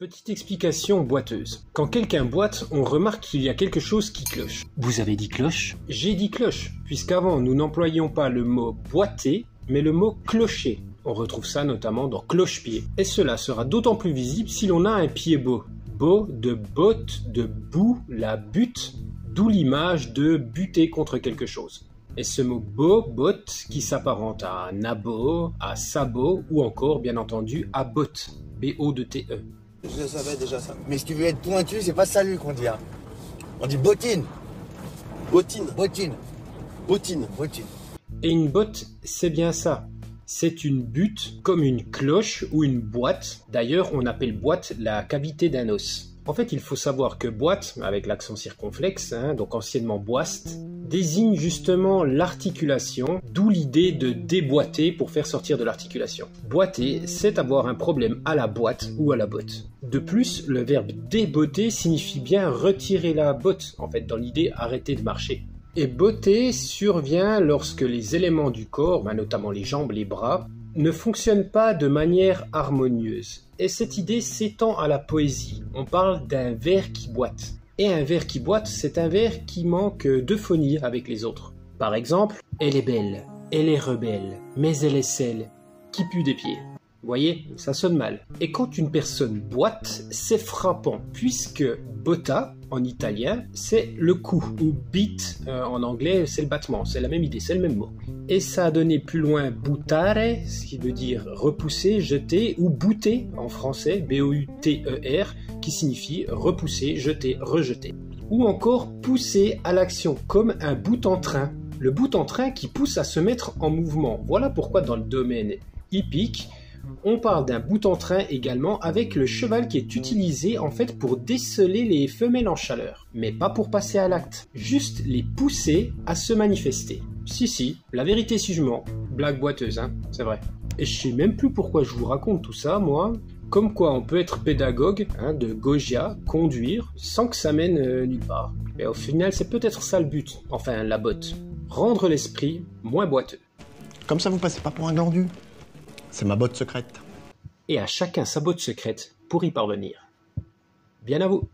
Petite explication boiteuse. Quand quelqu'un boite, on remarque qu'il y a quelque chose qui cloche. Vous avez dit cloche? J'ai dit cloche, puisqu'avant nous n'employions pas le mot boiter, mais le mot clocher. On retrouve ça notamment dans cloche-pied. Et cela sera d'autant plus visible si l'on a un pied beau. Beau de botte, de bout, la butte, d'où l'image de buter contre quelque chose. Et ce mot beau, botte, qui s'apparente à nabot, à sabot, ou encore, bien entendu, à botte, B-O-T-E. Je savais déjà ça. Mais si tu veux être pointu, c'est pas salut qu'on dit. Hein. On dit bottine. Bottine. Bottine. Bottine. Bottine. Et une botte, c'est bien ça. C'est une butte comme une cloche ou une boîte. D'ailleurs, on appelle boîte la cavité d'un os. En fait, il faut savoir que boîte, avec l'accent circonflexe, donc anciennement boiste, désigne justement l'articulation, d'où l'idée de déboîter pour faire sortir de l'articulation. Boiter, c'est avoir un problème à la boîte ou à la botte. De plus, le verbe débotter signifie bien retirer la botte, en fait, dans l'idée arrêter de marcher. Et botter survient lorsque les éléments du corps, notamment les jambes, les bras, ne fonctionnent pas de manière harmonieuse. Et cette idée s'étend à la poésie. On parle d'un vers qui boite. Et un vers qui boite, c'est un vers qui manque d'euphonie avec les autres. Par exemple, elle est belle, elle est rebelle, mais elle est celle qui pue des pieds. Vous voyez, ça sonne mal. Et quand une personne boite, c'est frappant, puisque botta, en italien, c'est le coup, ou beat, en anglais, c'est le battement, c'est la même idée, c'est le même mot. Et ça a donné plus loin buttare, ce qui veut dire repousser, jeter, ou bouter, en français, B-O-U-T-E-R, qui signifie repousser, jeter, rejeter. Ou encore pousser à l'action, comme un bout en train. Le bout en train qui pousse à se mettre en mouvement. Voilà pourquoi dans le domaine hippique, on parle d'un bout en train également avec le cheval qui est utilisé en fait pour déceler les femelles en chaleur. Mais pas pour passer à l'acte, juste les pousser à se manifester. Si, la vérité si je mens. Blague boiteuse, c'est vrai. Et je sais même plus pourquoi je vous raconte tout ça, moi. Comme quoi on peut être pédagogue, de Gaugia, conduire, sans que ça mène nulle part. Mais au final c'est peut-être ça le but, enfin la botte. Rendre l'esprit moins boiteux. Comme ça, vous passez pas pour un glandu. C'est ma botte secrète. Et à chacun sa botte secrète pour y parvenir. Bien à vous.